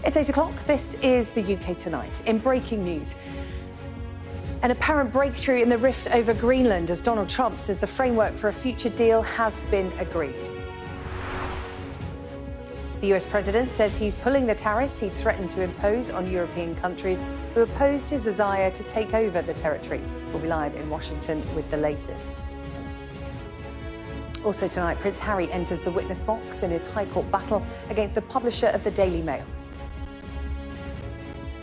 It's 8 o'clock. This is the UK Tonight. In breaking news, an apparent breakthrough in the rift over Greenland as Donald Trump says the framework for a future deal has been agreed. The US president says he's pulling the tariffs he'd threatened to impose on European countries who opposed his desire to take over the territory. We'll be live in Washington with the latest. Also tonight, Prince Harry enters the witness box in his High Court battle against the publisher of the Daily Mail.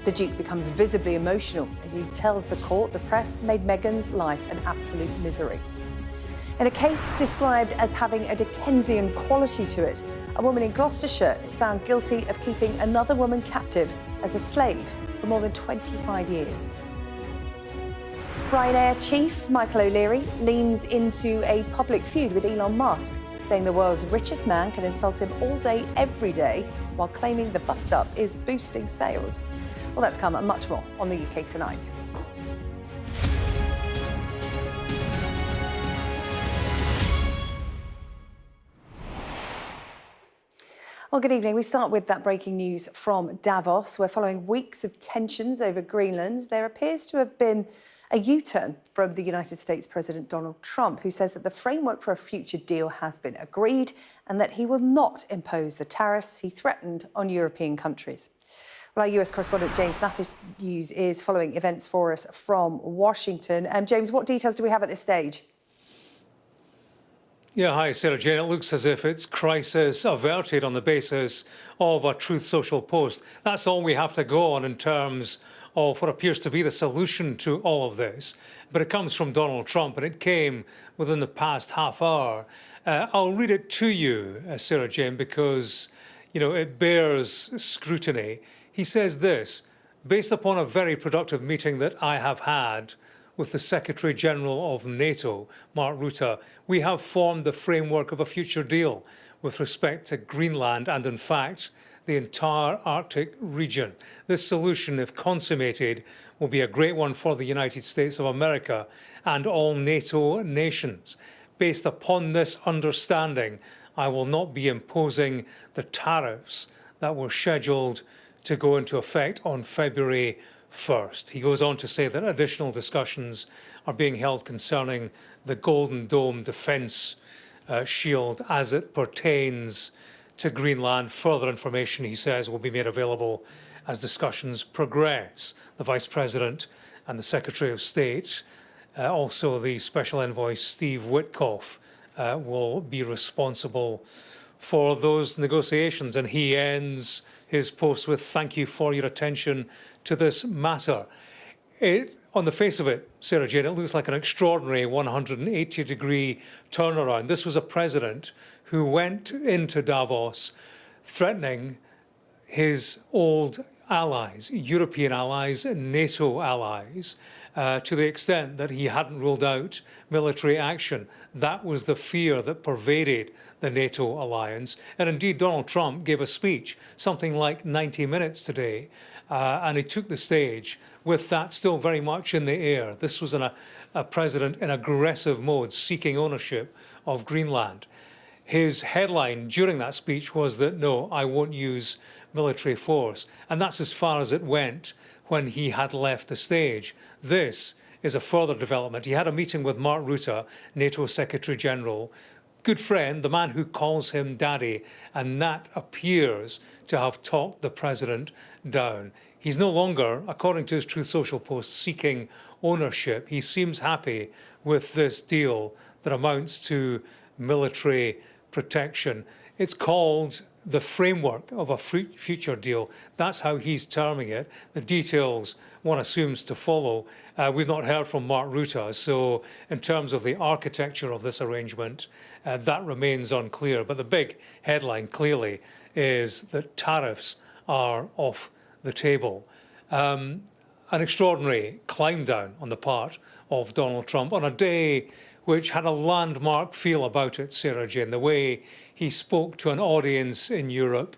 The Duke becomes visibly emotional as he tells the court the press made Meghan's life an absolute misery. In a case described as having a Dickensian quality to it, a woman in Gloucestershire is found guilty of keeping another woman captive as a slave for more than 25 years. Ryanair chief Michael O'Leary leans into a public feud with Elon Musk, saying the world's richest man can insult him all day, every day, while claiming the bust-up is boosting sales. Well, that's come and much more on the UK Tonight. Well, good evening. We start with that breaking news from Davos. We're following weeks of tensions over Greenland. There appears to have been a U-turn from the United States President Donald Trump, who says that the framework for a future deal has been agreed and that he will not impose the tariffs he threatened on European countries. Well, our US correspondent James Matthews is following events for us from Washington. James, what details do we have at this stage? Yeah, hi, Sarah-Jane. It looks as if it's crisis averted on the basis of a Truth Social post. That's all we have to go on in terms of what appears to be the solution to all of this. But it comes from Donald Trump, and it came within the past half hour. I'll read it to you, Sarah-Jane, because, you know, it bears scrutiny. He says this: based upon a very productive meeting that I have had with the Secretary-General of NATO, Mark Rutte, we have formed the framework of a future deal with respect to Greenland and, in fact, the entire Arctic region. This solution, if consummated, will be a great one for the United States of America and all NATO nations. Based upon this understanding, I will not be imposing the tariffs that were scheduled to go into effect on February 1st. He goes on to say that additional discussions are being held concerning the Golden Dome defence shield as it pertains to Greenland. Further information, he says, will be made available as discussions progress. The Vice President and the Secretary of State, also the Special Envoy Steve Witkoff, will be responsible for those negotiations. And he ends his post with, "Thank you for your attention to this matter." On the face of it, Sarah-Jane, it looks like an extraordinary 180-degree turnaround. This was a president who went into Davos threatening his old allies, European allies, NATO allies, to the extent that he hadn't ruled out military action. That was the fear that pervaded the NATO alliance. And indeed, Donald Trump gave a speech, something like 90 minutes today, and he took the stage with that still very much in the air. This was a president in aggressive mode, seeking ownership of Greenland. His headline during that speech was that, no, I won't use military force. And that's as far as it went when he had left the stage. This is a further development. He had a meeting with Mark Rutte, NATO Secretary-General, good friend, the man who calls him daddy, and that appears to have talked the president down. He's no longer, according to his Truth Social post, seeking ownership. He seems happy with this deal that amounts to military protection. It's called the framework of a future deal. That's how he's terming it. The details, one assumes, to follow. We've not heard from Mark Rutte, so in terms of the architecture of this arrangement, that remains unclear. But the big headline, clearly, is that tariffs are off the table. An extraordinary climb down on the part of Donald Trump on a day which had a landmark feel about it, Sarah-Jane. The way he spoke to an audience in Europe,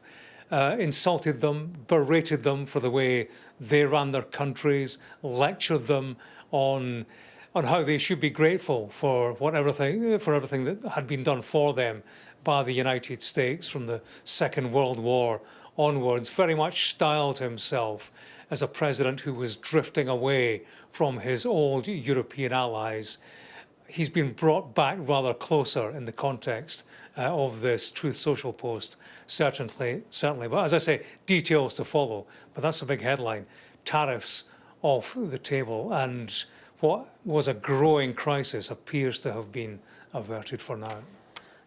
insulted them, berated them for the way they ran their countries, lectured them on how they should be grateful for everything that had been done for them by the United States from the Second World War onwards very much styled himself as a president who was drifting away from his old European allies. He's been brought back rather closer in the context of this Truth Social post, certainly. But as I say, details to follow. But that's a big headline. Tariffs off the table, and what was a growing crisis appears to have been averted for now.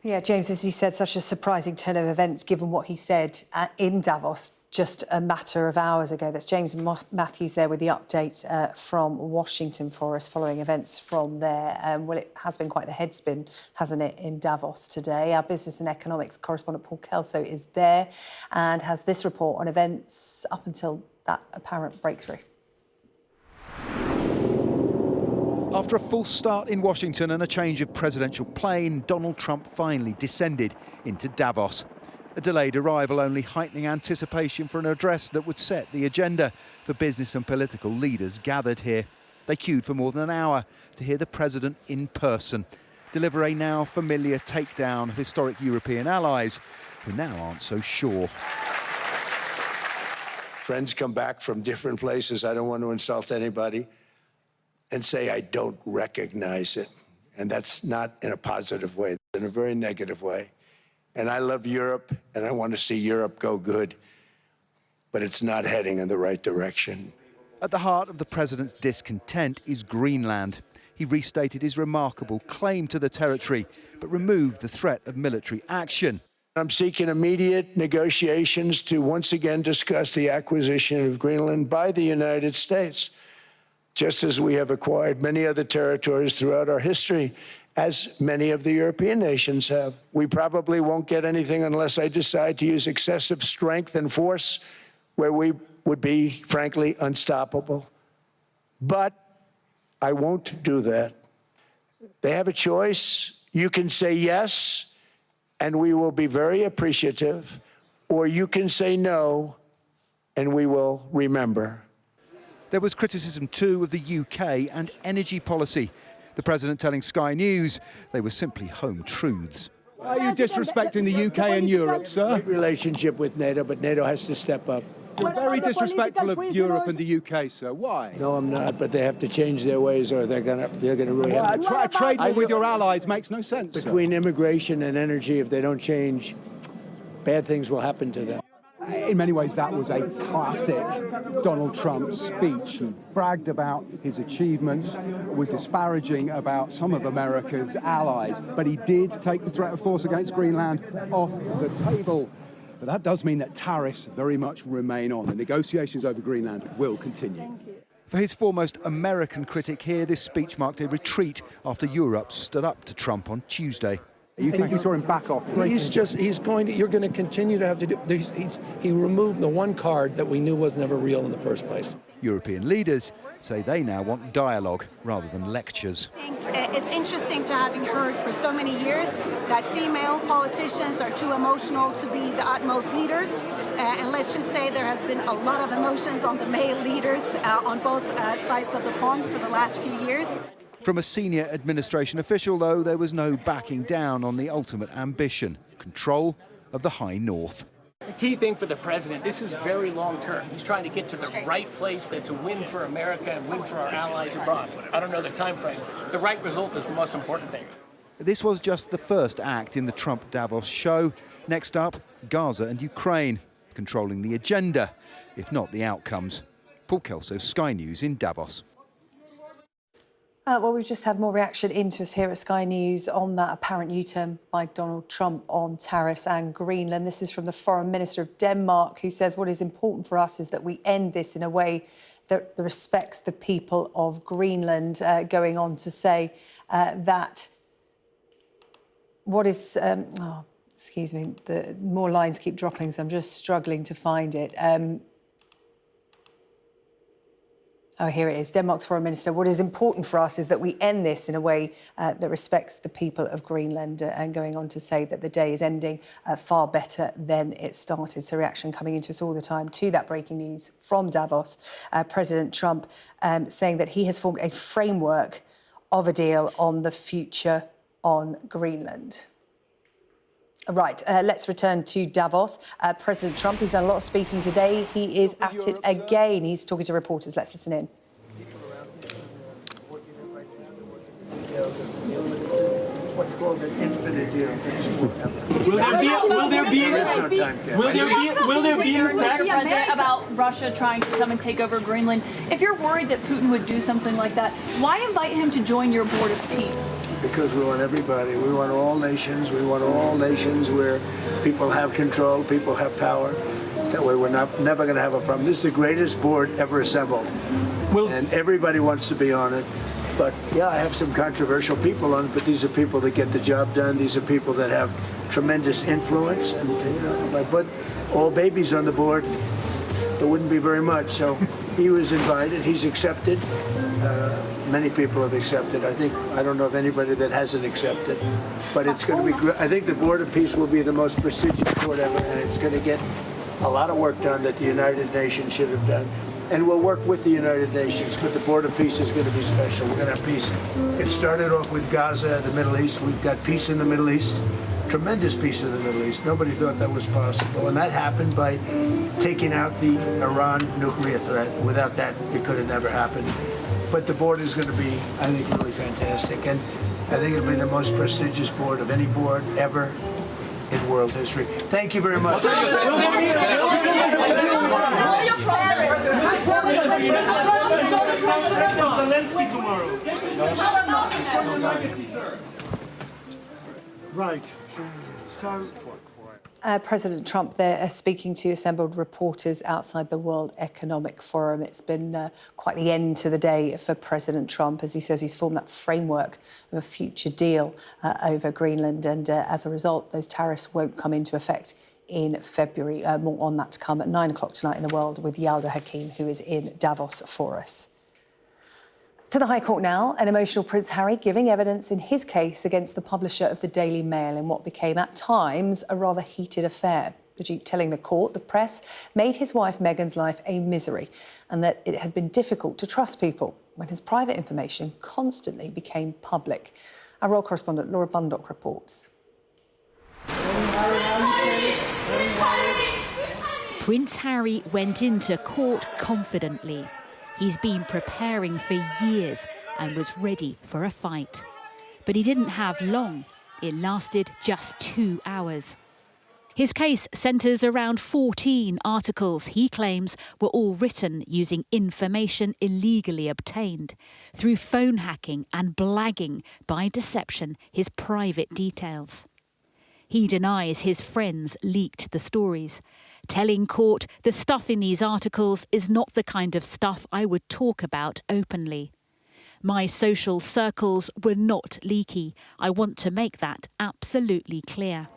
Yeah, James, as you said, such a surprising turn of events given what he said in Davos just a matter of hours ago. That's James Matthews there with the update from Washington for us following events from there. Well, it has been quite the headspin, hasn't it, in Davos today. Our business and economics correspondent Paul Kelso is there and has this report on events up until that apparent breakthrough. After a false start in Washington and a change of presidential plane, Donald Trump finally descended into Davos. A delayed arrival only heightening anticipation for an address that would set the agenda for business and political leaders gathered here. They queued for more than an hour to hear the president in person deliver a now familiar takedown of historic European allies who now aren't so sure. Friends come back from different places. I don't want to insult anybody and say I don't recognize it. And that's not in a positive way, in a very negative way. And I love Europe, and I want to see Europe go good, but it's not heading in the right direction. At the heart of the president's discontent is Greenland. He restated his remarkable claim to the territory, but removed the threat of military action. I'm seeking immediate negotiations to once again discuss the acquisition of Greenland by the United States, just as we have acquired many other territories throughout our history, as many of the European nations have. We probably won't get anything unless I decide to use excessive strength and force where we would be, frankly, unstoppable. But I won't do that. They have a choice. You can say yes, and we will be very appreciative, or you can say no, and we will remember. There was criticism too of the UK and energy policy. The president telling Sky News they were simply home truths. Are you disrespecting the UK and Europe, sir? Great relationship with NATO, but NATO has to step up. You're very disrespectful of Europe and the UK, sir. Why? No, I'm not, but they have to change their ways or they're gonna really have to. A trade war with your allies makes no sense. Between immigration and energy, if they don't change, bad things will happen to them. In many ways, that was a classic Donald Trump speech. He bragged about his achievements, was disparaging about some of America's allies, but he did take the threat of force against Greenland off the table. But that does mean that tariffs very much remain on. The negotiations over Greenland will continue. For his foremost American critic here, this speech marked a retreat after Europe stood up to Trump on Tuesday. You think you saw him back off? You're going to continue to have to do, he removed the one card that we knew was never real in the first place. European leaders say they now want dialogue rather than lectures. I think it's interesting to having heard for so many years that female politicians are too emotional to be the utmost leaders. And let's just say there has been a lot of emotions on the male leaders on both sides of the pond for the last few years. From a senior administration official, though, there was no backing down on the ultimate ambition, control of the high north. The key thing for the president, this is very long term. He's trying to get to the right place that's a win for America and win for our allies abroad. I don't know the time frame. The right result is the most important thing. This was just the first act in the Trump Davos show. Next up, Gaza and Ukraine, controlling the agenda, if not the outcomes. Paul Kelso, Sky News in Davos. Well, we've just had more reaction into us here at Sky News on that apparent U-turn by Donald Trump on tariffs and Greenland. This is from the Foreign Minister of Denmark, who says what is important for us is that we end this in a way that respects the people of Greenland, going on to say that what is... excuse me, the more lines keep dropping, so I'm just struggling to find it. Oh, here it is. Denmark's Foreign Minister. What is important for us is that we end this in a way that respects the people of Greenland, and going on to say that the day is ending far better than it started. So reaction coming into us all the time to that breaking news from Davos. President Trump saying that he has formed a framework of a deal on the future on Greenland. Right, let's return to Davos. President Trump, who's done a lot of speaking today, he is at it again. He's talking to reporters. Let's listen in. Will there be an attack about Russia trying to come and take over Greenland? If you're worried that Putin would do something like that, why invite him to join your board of peace? Because we want everybody. We want all nations. We want all nations where people have control, people have power. That way we're never going to have a problem. This is the greatest board ever assembled. And everybody wants to be on it. But yeah, I have some controversial people on it, but these are people that get the job done. These are people that have tremendous influence. And if I put all babies on the board, there wouldn't be very much. So he was invited. He's accepted. Many people have accepted. I don't know of anybody that hasn't accepted. But it's going to be great. I think the Board of Peace will be the most prestigious board ever, and it's going to get a lot of work done that the United Nations should have done. And we'll work with the United Nations, but the Board of Peace is going to be special. We're going to have peace. It started off with Gaza and the Middle East. We've got peace in the Middle East, tremendous peace in the Middle East. Nobody thought that was possible. And that happened by taking out the Iran nuclear threat. Without that, it could have never happened. But the board is going to be, I think, really fantastic. And I think it'll be the most prestigious board of any board ever in world history. Thank you very much. Right. So. President Trump there speaking to assembled reporters outside the World Economic Forum. It's been quite the end to the day for President Trump, as he says he's formed that framework of a future deal over Greenland, and as a result, those tariffs won't come into effect in February. More on that to come at 9 o'clock tonight in the World with Yalda Hakim, who is in Davos for us. To the High Court now, an emotional Prince Harry giving evidence in his case against the publisher of the Daily Mail in what became, at times, a rather heated affair. The Duke telling the court the press made his wife Meghan's life a misery and that it had been difficult to trust people when his private information constantly became public. Our royal correspondent Laura Bundock reports. Prince Harry went into court confidently. He's been preparing for years and was ready for a fight. But he didn't have long. It lasted just 2 hours. His case centres around 14 articles he claims were all written using information illegally obtained through phone hacking and blagging by deception his private details. He denies his friends leaked the stories, telling court the stuff in these articles is not the kind of stuff I would talk about openly. My social circles were not leaky. I want to make that absolutely clear.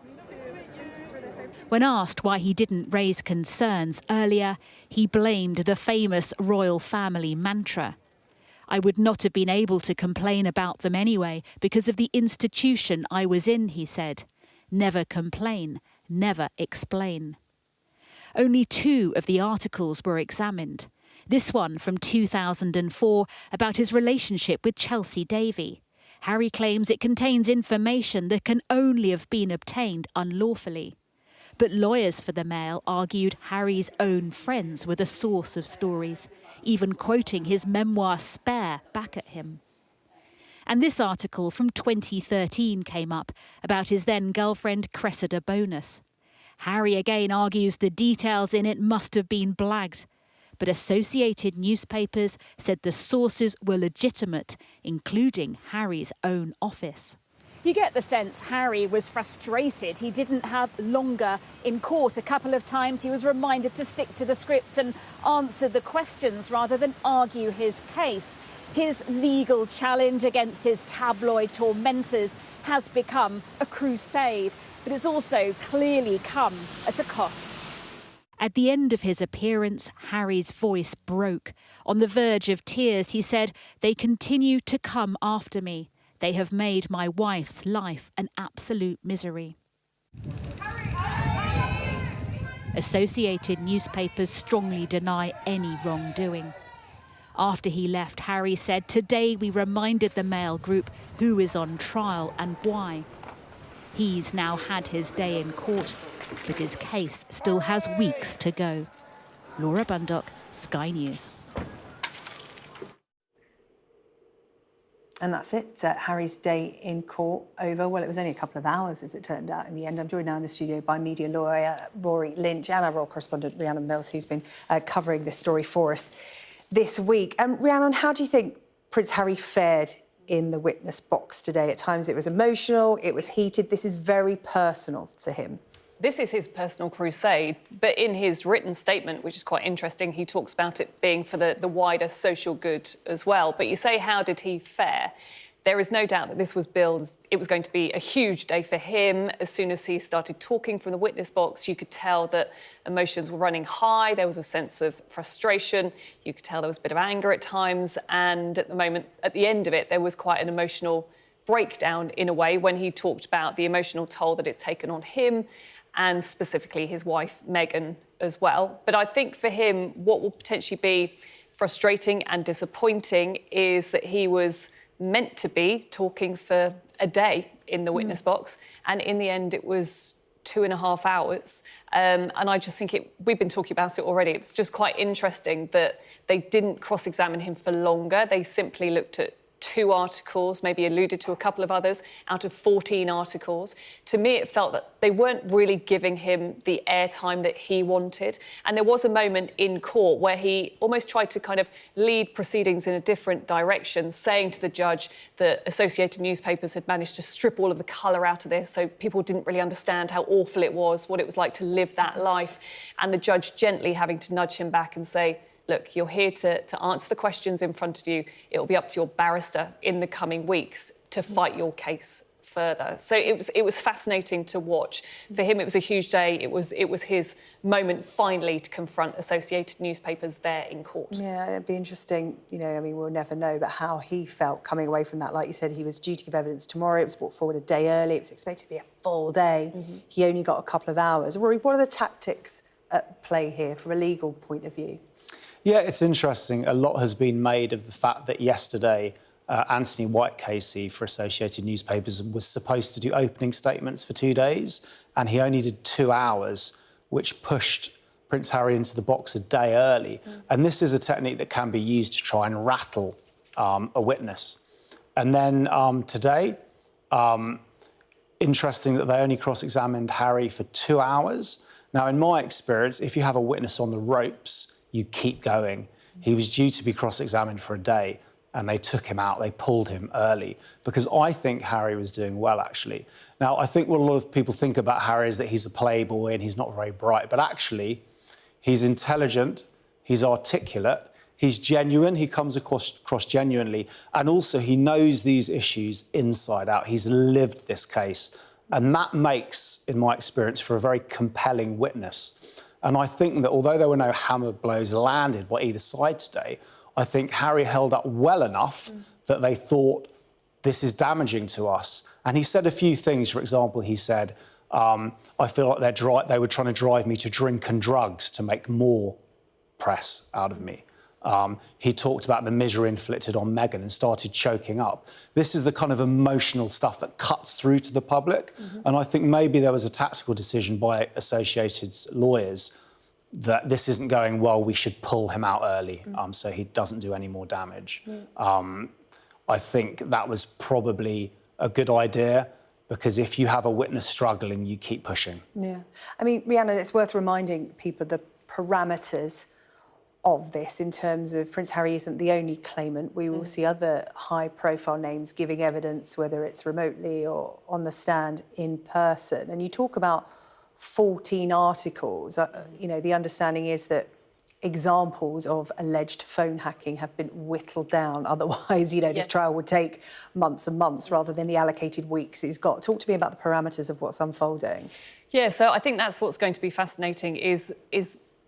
When asked why he didn't raise concerns earlier, he blamed the famous royal family mantra. I would not have been able to complain about them anyway because of the institution I was in, he said. Never complain, never explain. Only 2 of the articles were examined. This one from 2004 about his relationship with Chelsea Davy. Harry claims it contains information that can only have been obtained unlawfully. But lawyers for the Mail argued Harry's own friends were the source of stories, even quoting his memoir Spare back at him. And this article from 2013 came up about his then-girlfriend Cressida Bonus. Harry again argues the details in it must have been blagged, but Associated Newspapers said the sources were legitimate, including Harry's own office. You get the sense Harry was frustrated. He didn't have longer in court. A couple of times he was reminded to stick to the script and answer the questions rather than argue his case. His legal challenge against his tabloid tormentors has become a crusade, but it's also clearly come at a cost. At the end of his appearance, Harry's voice broke. On the verge of tears, he said, "They continue to come after me. They have made my wife's life an absolute misery." Associated Newspapers strongly deny any wrongdoing. After he left, Harry said, "Today we reminded the Mail Group who is on trial and why." He's now had his day in court, but his case still has weeks to go. Laura Bundock, Sky News. And that's it. Harry's day in court over. Well, it was only a couple of hours, as it turned out, in the end. I'm joined now in the studio by media lawyer Rory Lynch and our royal correspondent Rhiannon Mills, who's been covering this story for us this week. Rhiannon, how do you think Prince Harry fared in the witness box today? At times it was emotional, it was heated. This is very personal to him. This is his personal crusade, but in his written statement, which is quite interesting, he talks about it being for the wider social good as well. But you say, how did he fare? There is no doubt that this was billed as it was going to be a huge day for him. As soon as he started talking from the witness box, you could tell that emotions were running high. There was a sense of frustration. You could tell there was a bit of anger at times. And at the end of it, there was quite an emotional breakdown in a way when he talked about the emotional toll that it's taken on him and specifically his wife, Meghan, as well. But I think for him, what will potentially be frustrating and disappointing is that he was meant to be talking for a day in the witness box, and in the end, it was 2.5 hours. And I just think we've been talking about it already. It's just quite interesting that they didn't cross-examine him for longer. They simply looked at 2 articles, maybe alluded to a couple of others, out of 14 articles. To me, it felt that they weren't really giving him the airtime that he wanted. And there was a moment in court where he almost tried to kind of lead proceedings in a different direction, saying to the judge that Associated Newspapers had managed to strip all of the colour out of this, so people didn't really understand how awful it was, what it was like to live that life. And the judge gently having to nudge him back and say, look, you're here to answer the questions in front of you. It will be up to your barrister in the coming weeks to fight your case further. So it was fascinating to watch. For him, it was a huge day. It was his moment finally to confront Associated Newspapers there in court. Yeah, it'd be interesting. You know, I mean, we'll never know, but how he felt coming away from that. Like you said, he was due to give evidence tomorrow. It was brought forward a day early. It was expected to be a full day. He only got a couple of hours. Rory, what are the tactics at play here from a legal point of view? Yeah, it's interesting. A lot has been made of the fact that yesterday Anthony White-Casey for Associated Newspapers was supposed to do opening statements for 2 days, and he only did 2 hours, which pushed Prince Harry into the box a day early. And this is a technique that can be used to try and rattle a witness. And then today, interesting that they only cross-examined Harry for 2 hours. Now, in my experience, if you have a witness on the ropes, you keep going. He was due to be cross-examined for a day, and they took him out. They pulled him early because I think Harry was doing well, actually. Now, I think what a lot of people think about Harry is that he's a playboy and he's not very bright, but actually, he's intelligent, he's articulate, he's genuine, he comes across genuinely, and also he knows these issues inside out. He's lived this case, and that makes, in my experience, for a very compelling witness. And I think that although there were no hammer blows landed by either side today, I think Harry held up well enough that they thought, this is damaging to us. And he said a few things. For example, he said, I feel like they were trying to drive me to drink and drugs to make more press out of me. He talked about the misery inflicted on Meghan and started choking up. This is the kind of emotional stuff that cuts through to the public. And I think maybe there was a tactical decision by Associated's lawyers that this isn't going well, we should pull him out early so he doesn't do any more damage. I think that was probably a good idea because if you have a witness struggling, you keep pushing. Yeah. I mean, Rhiannon, it's worth reminding people the parameters of this in terms of Prince Harry isn't the only claimant. We will see other high-profile names giving evidence, whether it's remotely or on the stand in person. And you talk about 14 articles. You know, the understanding is that examples of alleged phone hacking have been whittled down. Otherwise, you know, this trial would take months and months rather than the allocated weeks it's got. Talk to me about the parameters of what's unfolding. Yeah, so I think that's what's going to be fascinating is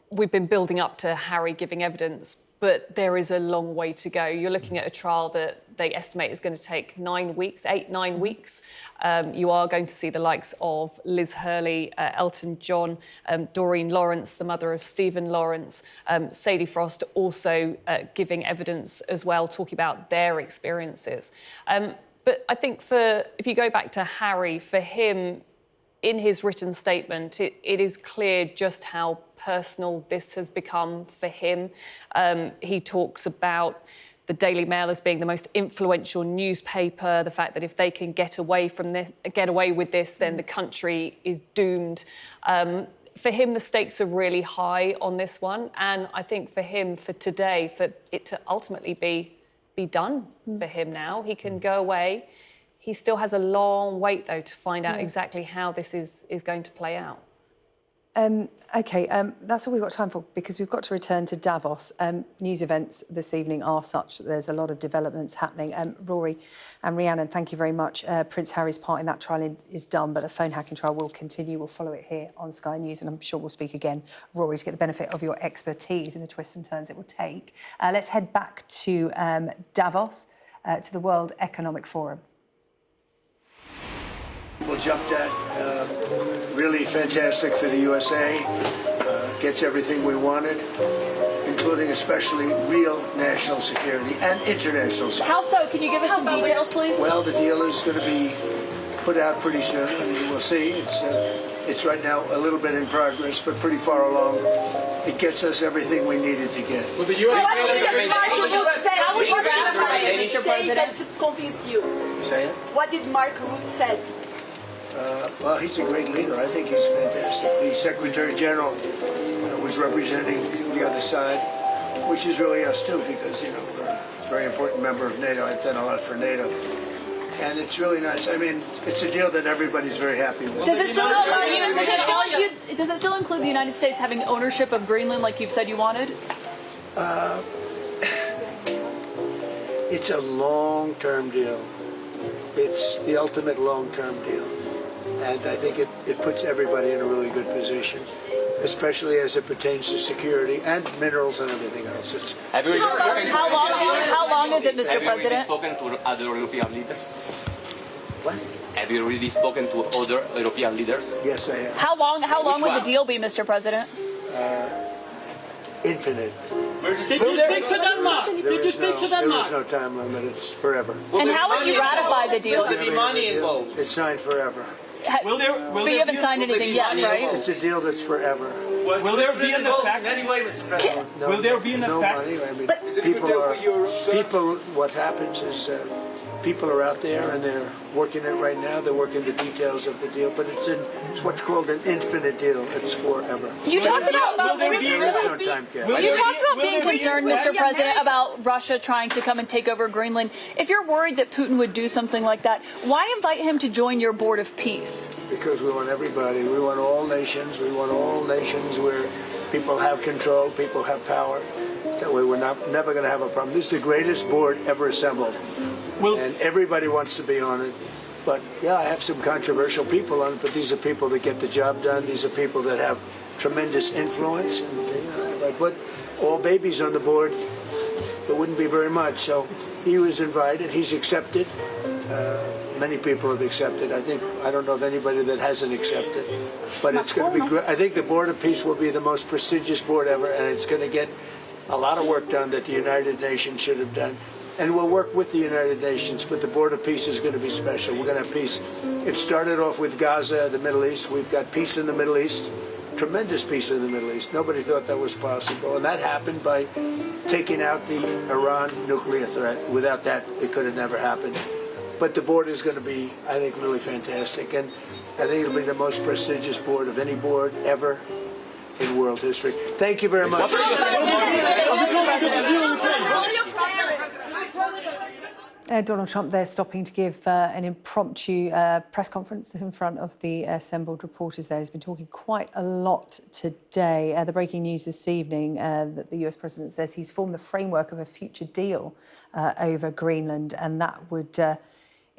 we've been building up to Harry giving evidence, but there is a long way to go. You're looking at a trial that they estimate is going to take 9 weeks, 8-9 weeks. You are going to see the likes of Liz Hurley, Elton John, Doreen Lawrence, the mother of Stephen Lawrence, Sadie Frost also giving evidence as well, talking about their experiences. But I think if you go back to Harry, for him, in his written statement, it is clear just how personal this has become for him. He talks about the Daily Mail as being the most influential newspaper, the fact that if they can get away with this, then the country is doomed. For him, the stakes are really high on this one. And I think for him, for today, for it to ultimately be done for him now, he can go away. He still has a long wait, though, to find out exactly how this is going to play out. OK, that's all we've got time for, because we've got to return to Davos. News events this evening are such that there's a lot of developments happening. Rory and Rhiannon, thank you very much. Prince Harry's part in that trial is done, but the phone hacking trial will continue. We'll follow it here on Sky News, and I'm sure we'll speak again, Rory, to get the benefit of your expertise in the twists and turns it will take. Let's head back to Davos, to the World Economic Forum. We'll jump that. Really fantastic for the USA. Gets everything we wanted, including especially real national security and international security. How so? Can you give us some details, please? Well, the deal is going to be put out pretty soon. I mean, we'll see. It's right now a little bit in progress, but pretty far along. It gets us everything we needed to get. Well, the U.S. How will you ratify it, Mr. President? That convinced you? Say it? What did Mark Rutte say? Well, he's a great leader. I think he's fantastic. The Secretary General was representing the other side, which is really us too, because, you know, we're a very important member of NATO. I've done a lot for NATO. And it's really nice. I mean, it's a deal that everybody's very happy with. Does it still include the United States having ownership of Greenland like you've said you wanted? It's a long-term deal. It's the ultimate long-term deal. And I think it puts everybody in a really good position, especially as it pertains to security and minerals and everything else. How long is it, Mr. President? Have you already spoken to other European leaders? What? Have you already spoken to other European leaders? Yes, I have. How long would the deal be, Mr. President? Infinite. Did you speak to Denmark? Did you speak to Denmark? There is no time limit. It's forever. And how would you ratify the deal? Will there be money involved? It's signed forever. But you haven't signed anything yet, right? It's a deal that's forever. Will there be an effect? Anyway, Mr. President. Will there be an effect? No money. I mean, what happens is people are out there and they're working it right now. They're working the details of the deal, but it's what's called an infinite deal. It's forever. You talked about there is no time cap. You talked about being concerned, Mr. President, about Russia trying to come and take over Greenland. If you're worried that Putin would do something like that, why invite him to join your board of peace? Because we want everybody. We want all nations. We want all nations where people have control, people have power. That way we're never going to have a problem. This is the greatest board ever assembled. And everybody wants to be on it. But, yeah, I have some controversial people on it, but these are people that get the job done. These are people that have tremendous influence. And, if I put all babies on the board, it wouldn't be very much. So he was invited. He's accepted. Many people have accepted. I don't know of anybody that hasn't accepted. But it's going to be great. I think the Board of Peace will be the most prestigious board ever, and it's going to get a lot of work done that the United Nations should have done. And we'll work with the United Nations, but the Board of Peace is going to be special. We're going to have peace. It started off with Gaza, the Middle East. We've got peace in the Middle East, tremendous peace in the Middle East. Nobody thought that was possible. And that happened by taking out the Iran nuclear threat. Without that, it could have never happened. But the board is going to be, I think, really fantastic. And I think it'll be the most prestigious board of any board ever in world history. Thank you very much. Donald Trump there stopping to give an impromptu press conference in front of the assembled reporters there. He's been talking quite a lot today. The breaking news this evening that the US president says he's formed the framework of a future deal over Greenland, and that would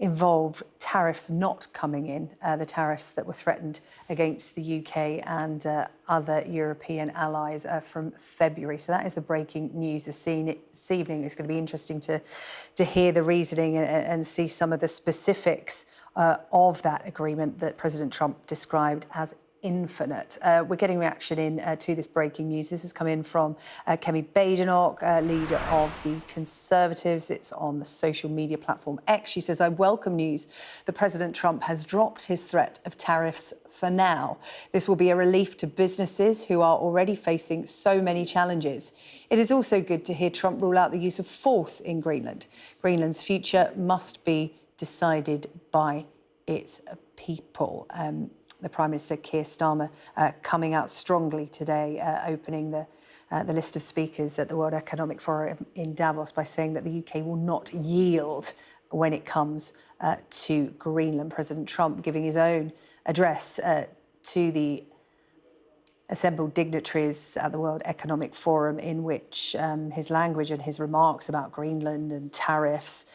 involve tariffs not coming in, the tariffs that were threatened against the UK and other European allies from February. So that is the breaking news this evening. It's going to be interesting to hear the reasoning and see some of the specifics of that agreement that President Trump described as infinite. We're getting reaction in to this breaking news. This has come in from Kemi Badenoch, leader of the Conservatives. It's on the social media platform X. She says, I welcome news that President Trump has dropped his threat of tariffs for now. This will be a relief to businesses who are already facing so many challenges. It is also good to hear Trump rule out the use of force in Greenland. Greenland's future must be decided by its people. The Prime Minister, Keir Starmer, coming out strongly today, opening the list of speakers at the World Economic Forum in Davos by saying that the UK will not yield when it comes to Greenland. President Trump giving his own address to the assembled dignitaries at the World Economic Forum, in which his language and his remarks about Greenland and tariffs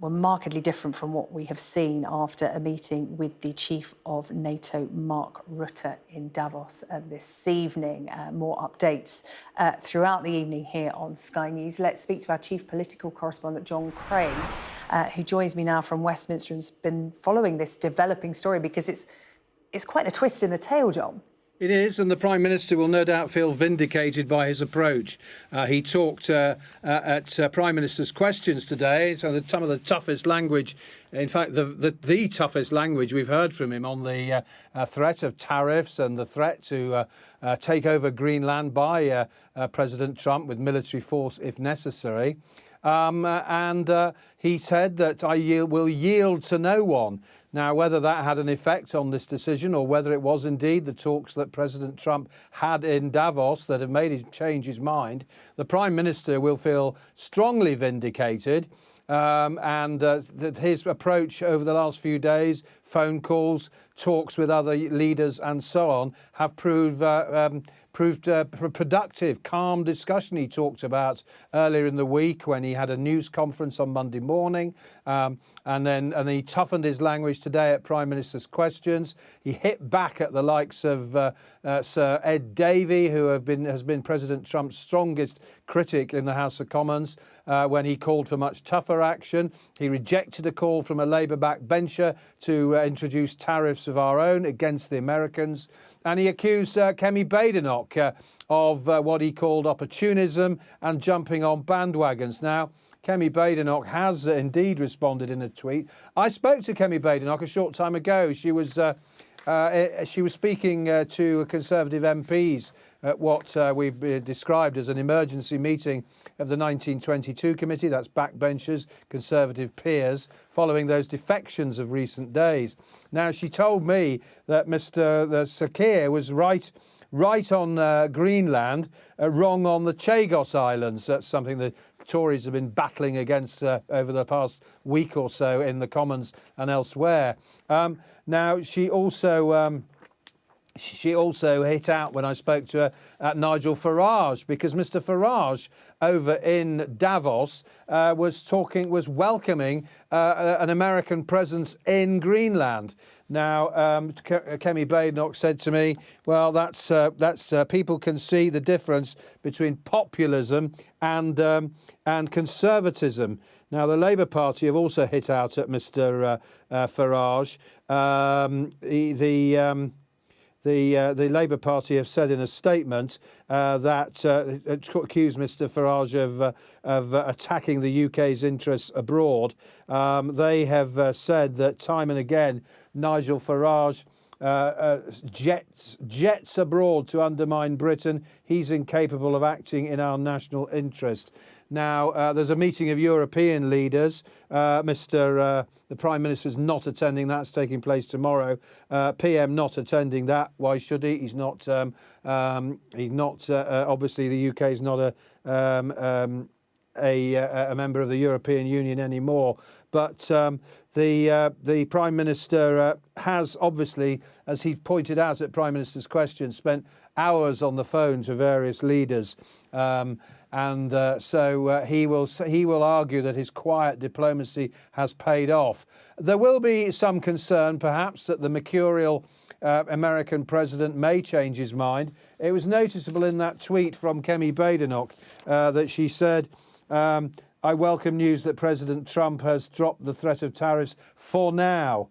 were markedly different from what we have seen after a meeting with the chief of NATO, Mark Rutte, in Davos this evening. More updates throughout the evening here on Sky News. Let's speak to our chief political correspondent, John Craig, who joins me now from Westminster and has been following this developing story because it's quite a twist in the tale, John. It is, and the Prime Minister will no doubt feel vindicated by his approach. He talked at Prime Minister's questions today, so some of the toughest language, in fact, the toughest language we've heard from him on the threat of tariffs and the threat to take over Greenland by President Trump with military force if necessary. And he said that will yield to no one. Now, whether that had an effect on this decision or whether it was indeed the talks that President Trump had in Davos that have made him change his mind, the Prime Minister will feel strongly vindicated. And that his approach over the last few days, phone calls, talks with other leaders and so on, have proved productive, calm discussion he talked about earlier in the week when he had a news conference on Monday morning. And he toughened his language today at Prime Minister's questions. He hit back at the likes of Sir Ed Davey, who has been President Trump's strongest critic in the House of Commons, when he called for much tougher action. He rejected a call from a Labour backbencher to introduce tariffs of our own against the Americans. And he accused Kemi Badenoch of what he called opportunism and jumping on bandwagons. Now, Kemi Badenoch has indeed responded in a tweet. I spoke to Kemi Badenoch a short time ago. She was speaking to Conservative MPs at what we've described as an emergency meeting of the 1922 committee. That's backbenchers, Conservative peers, following those defections of recent days. Now, she told me that Sir Keir was right on Greenland, wrong on the Chagos Islands. That's something the Tories have been battling against over the past week or so in the Commons and elsewhere. Now, she also hit out when I spoke to her at Nigel Farage, because Mr. Farage over in Davos was welcoming an American presence in Greenland. Now, Kemi Badenoch said to me, well, that's people can see the difference between populism and conservatism. Now, the Labour Party have also hit out at Mr. Farage. The Labour Party have said in a statement that accused Mr. Farage of attacking the UK's interests abroad. They have said that time and again Nigel Farage jets abroad to undermine Britain. He's incapable of acting in our national interest. Now, there's a meeting of European leaders. The Prime Minister's not attending that. It's taking place tomorrow. PM not attending that. Why should he? He's not. Obviously, the UK is not a member of the European Union anymore. But the Prime Minister has obviously, as he pointed out at Prime Minister's question, spent hours on the phone to various leaders. So he will argue that his quiet diplomacy has paid off. There will be some concern, perhaps, that the mercurial American president may change his mind. It was noticeable in that tweet from Kemi Badenoch that she said, I welcome news that President Trump has dropped the threat of tariffs for now.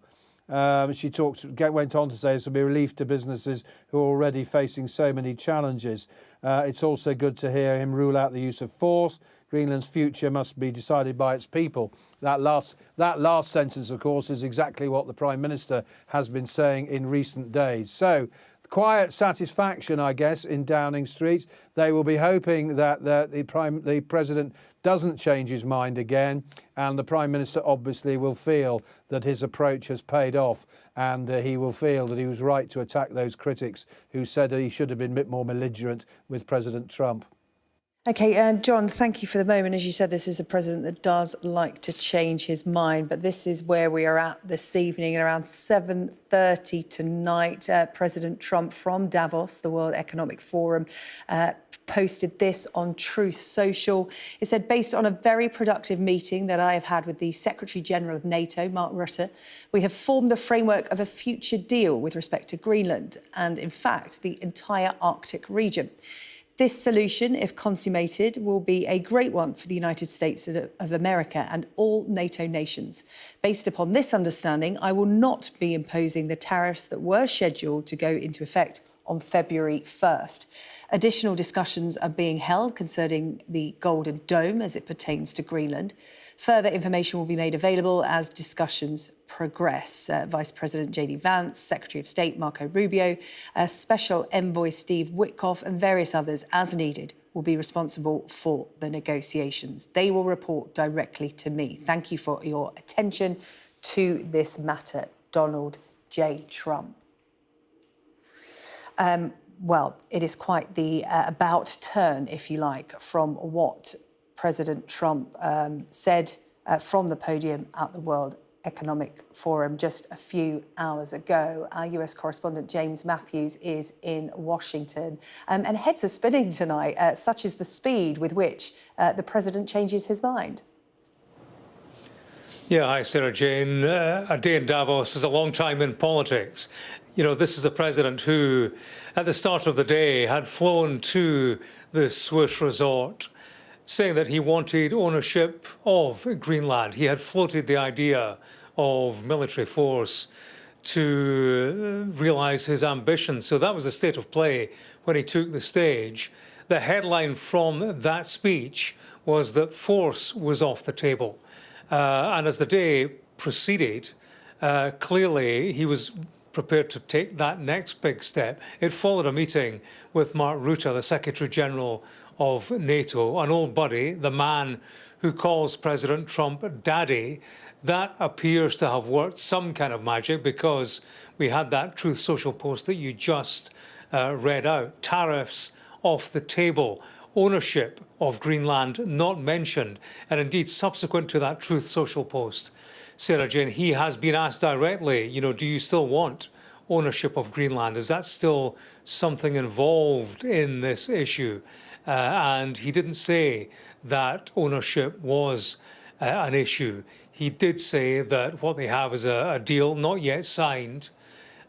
She went on to say this will be a relief to businesses who are already facing so many challenges. It's also good to hear him rule out the use of force. Greenland's future must be decided by its people. That last sentence, of course, is exactly what the Prime Minister has been saying in recent days. So, quiet satisfaction, I guess, in Downing Street. They will be hoping that the President doesn't change his mind again, and the Prime Minister obviously will feel that his approach has paid off, and he will feel that he was right to attack those critics who said that he should have been a bit more belligerent with President Trump. OK, John, thank you for the moment. As you said, this is a president that does like to change his mind, but this is where we are at this evening. At around 7:30 tonight, President Trump from Davos, the World Economic Forum, posted this on Truth Social. It said, based on a very productive meeting that I have had with the Secretary General of NATO, Mark Rutte, we have formed the framework of a future deal with respect to Greenland and, in fact, the entire Arctic region. This solution, if consummated, will be a great one for the United States of America and all NATO nations. Based upon this understanding, I will not be imposing the tariffs that were scheduled to go into effect on February 1st. Additional discussions are being held concerning the Golden Dome as it pertains to Greenland. Further information will be made available as discussions progress. Vice President J.D. Vance, Secretary of State Marco Rubio, Special Envoy Steve Witkoff and various others, as needed, will be responsible for the negotiations. They will report directly to me. Thank you for your attention to this matter, Donald J. Trump. Well, it is quite the about turn, if you like, from what President Trump said from the podium at the World Economic Forum just a few hours ago. Our US correspondent James Matthews is in Washington, and heads are spinning tonight, such is the speed with which the president changes his mind. Yeah, hi, Sarah-Jane. A day in Davos is a long time in politics. You know, this is a president who, at the start of the day, had flown to the Swiss resort, saying that he wanted ownership of Greenland. He had floated the idea of military force to realise his ambitions. So that was the state of play when he took the stage. The headline from that speech was that force was off the table. And as the day proceeded, clearly he was prepared to take that next big step. It followed a meeting with Mark Rutte, the Secretary General of NATO, an old buddy, the man who calls President Trump daddy. That appears to have worked some kind of magic, because we had that Truth Social post that you just read out. Tariffs off the table, ownership of Greenland not mentioned. And indeed, subsequent to that Truth Social post, Sarah-Jane, he has been asked directly, you know, do you still want ownership of Greenland? Is that still something involved in this issue? And he didn't say that ownership was an issue. He did say that what they have is a deal not yet signed,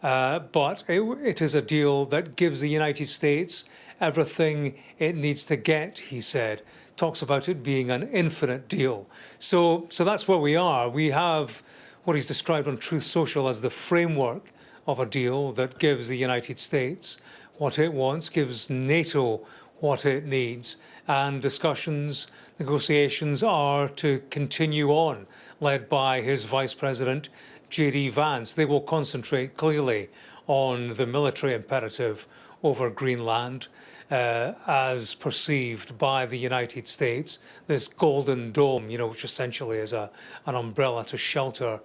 but it is a deal that gives the United States everything it needs to get, he said. Talks about it being an infinite deal. So that's where we are. We have what he's described on Truth Social as the framework of a deal that gives the United States what it wants, gives NATO what it needs, and discussions, negotiations are to continue on, led by his Vice President, J.D. Vance. They will concentrate clearly on the military imperative over Greenland, as perceived by the United States. This Golden Dome, you know, which essentially is an umbrella to shelter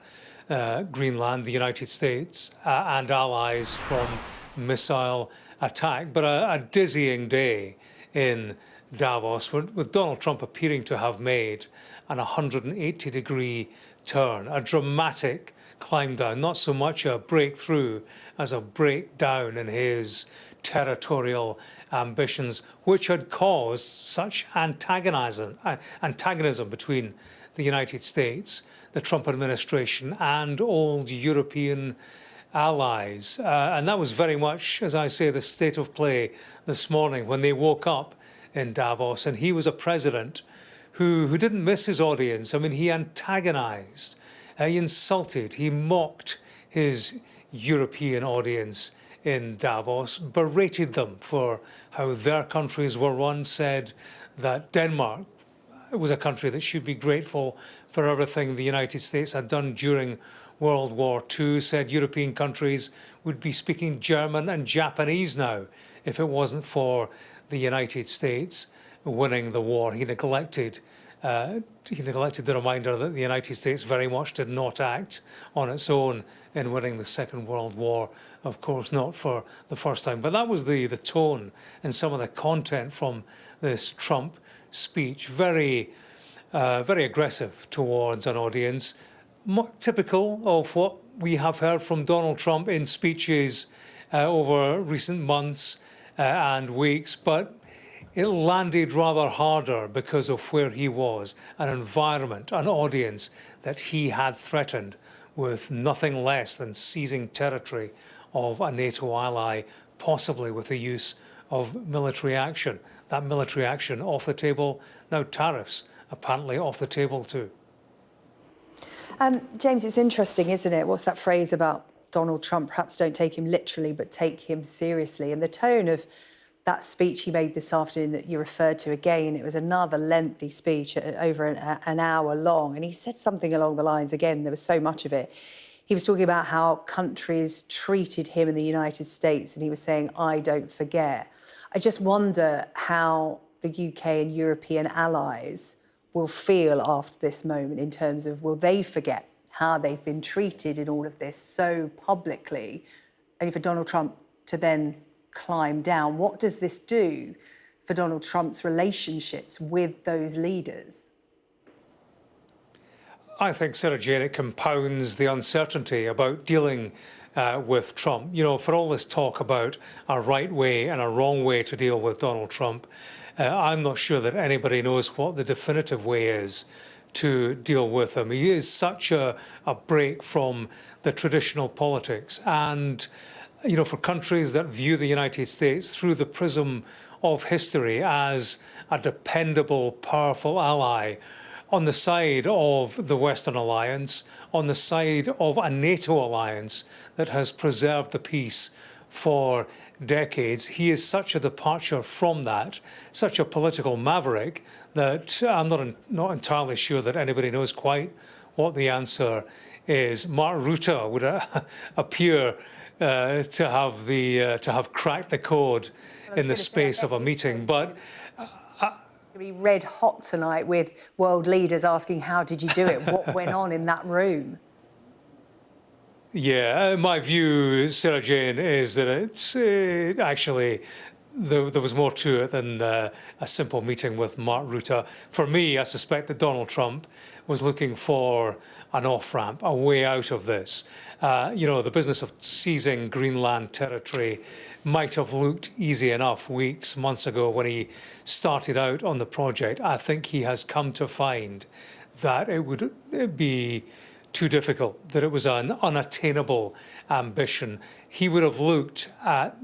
Greenland, the United States and allies from missile attack. But a dizzying day in Davos, with Donald Trump appearing to have made an 180-degree turn, a dramatic climb down, not so much a breakthrough as a breakdown in his territorial ambitions, which had caused such antagonism between the United States, the Trump administration, and old European allies. And that was very much, as I say, the state of play this morning when they woke up in Davos. And he was a president who didn't miss his audience. I mean, he antagonised, he insulted, he mocked his European audience in Davos, berated them for how their countries were run, said that Denmark was a country that should be grateful for everything the United States had done during World War II, said European countries would be speaking German and Japanese now if it wasn't for the United States winning the war. He neglected the reminder that the United States very much did not act on its own in winning the Second World War, of course, not for the first time. But that was the tone and some of the content from this Trump speech, very aggressive towards an audience, typical of what we have heard from Donald Trump in speeches over recent months and weeks, but it landed rather harder because of where he was, an environment, an audience that he had threatened with nothing less than seizing territory of a NATO ally, possibly with the use of military action. That military action off the table, now tariffs apparently off the table too. James, it's interesting, isn't it? What's that phrase about Donald Trump? Perhaps don't take him literally, but take him seriously. And the tone of that speech he made this afternoon that you referred to again, it was another lengthy speech, over an hour long. And he said something along the lines, again, there was so much of it. He was talking about how countries treated him in the United States, and he was saying, I don't forget. I just wonder how the UK and European allies will feel after this moment in terms of, will they forget how they've been treated in all of this so publicly, only for Donald Trump to then climb down? What does this do for Donald Trump's relationships with those leaders? I think, Sarah-Jane, it compounds the uncertainty about dealing with Trump. You know, for all this talk about a right way and a wrong way to deal with Donald Trump, I'm not sure that anybody knows what the definitive way is to deal with him. He is such a break from the traditional politics. And, you know, for countries that view the United States through the prism of history as a dependable, powerful ally, on the side of the Western alliance, on the side of a NATO alliance that has preserved the peace for decades, he is such a departure from that, such a political maverick, that I'm not entirely sure that anybody knows quite what the answer is. Mark Rutte would appear to have cracked the code in the space of a meeting, but Be red hot tonight with world leaders asking, how did you do it? What went on in that room? Yeah, my view, Sarah-Jane, is that it's actually there was more to it than a simple meeting with Mark Rutte. For me, I suspect that Donald Trump was looking for an off-ramp, a way out of this. You know, the business of seizing Greenland territory might have looked easy enough weeks, months ago when he started out on the project. I think he has come to find that it would be too difficult, that it was an unattainable ambition. He would have looked at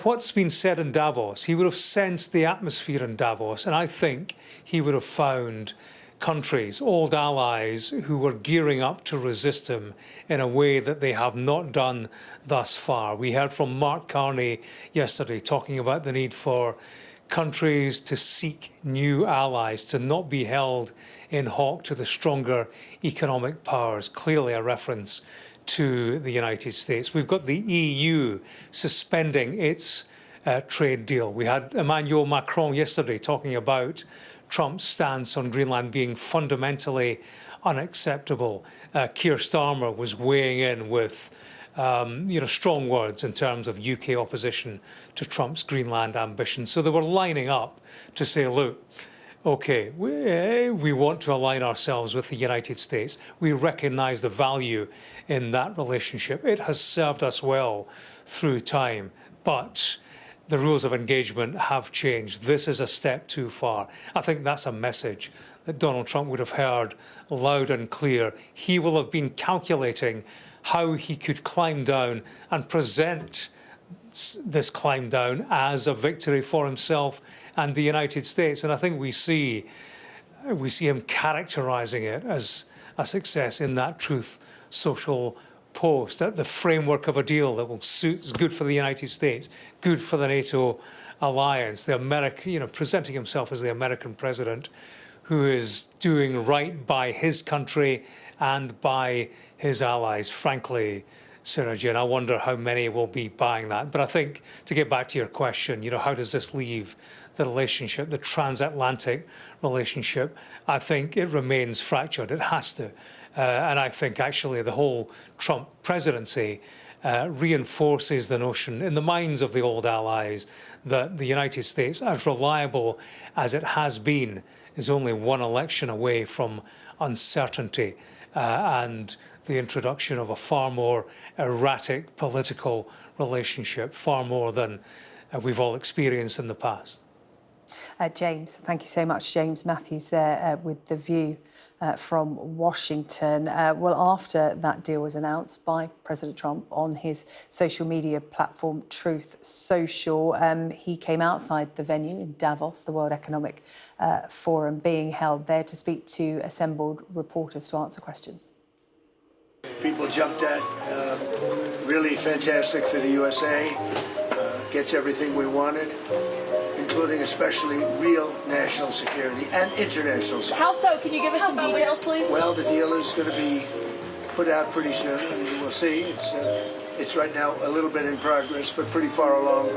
what's been said in Davos. He would have sensed the atmosphere in Davos, and I think he would have found countries, old allies, who were gearing up to resist him in a way that they have not done thus far. We heard from Mark Carney yesterday talking about the need for countries to seek new allies, to not be held in hock to the stronger economic powers, clearly a reference to the United States. We've got the EU suspending its trade deal. We had Emmanuel Macron yesterday talking about Trump's stance on Greenland being fundamentally unacceptable. Keir Starmer was weighing in with strong words in terms of UK opposition to Trump's Greenland ambitions. So they were lining up to say, look, OK, we want to align ourselves with the United States. We recognise the value in that relationship. It has served us well through time, but the rules of engagement have changed. This is a step too far. I think that's a message that Donald Trump would have heard loud and clear. He will have been calculating how he could climb down and present this climb down as a victory for himself and the United States. And I think we see him characterising it as a success in that Truth Social post, the framework of a deal that will suit, is good for the United States, good for the NATO alliance, the American, presenting himself as the American president who is doing right by his country and by his allies. Frankly, Sarah-Jane, I wonder how many will be buying that. But I think, to get back to your question, how does this leave the relationship, the transatlantic relationship? I think it remains fractured. It has to. And I think, actually, the whole Trump presidency reinforces the notion in the minds of the old allies that the United States, as reliable as it has been, is only one election away from uncertainty and the introduction of a far more erratic political relationship, far more than we've all experienced in the past. James, thank you so much. James Matthews there with The View from Washington. Well, after that deal was announced by President Trump on his social media platform Truth Social, he came outside the venue in Davos, the World Economic Forum being held there, to speak to assembled reporters to answer questions. People jumped at, really fantastic for the USA, gets everything we wanted, including especially real national security and international security. How so? Can you give us some details, please? Well, the deal is going to be put out pretty soon, and we'll see. It's right now a little bit in progress, but pretty far along.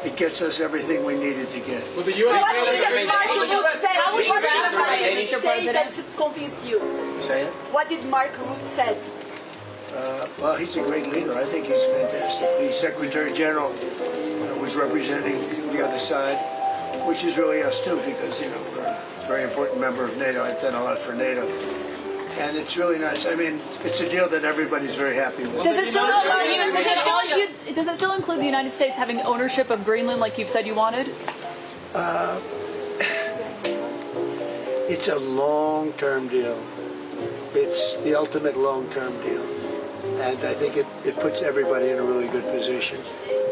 It gets us everything we needed to get. Well, the U.S. How would you ratify it, Mr. President? That convinced you? Say it? What did Mark Rutte say? Well, he's a great leader. I think he's fantastic. The Secretary General was representing the other side, which is really us too, because we're a very important member of NATO. I've done a lot for NATO, and it's really nice. I mean, it's a deal that everybody's very happy with. Does it still include the United States having ownership of Greenland, like you've said you wanted? It's a long-term deal. It's the ultimate long-term deal. And I think it puts everybody in a really good position,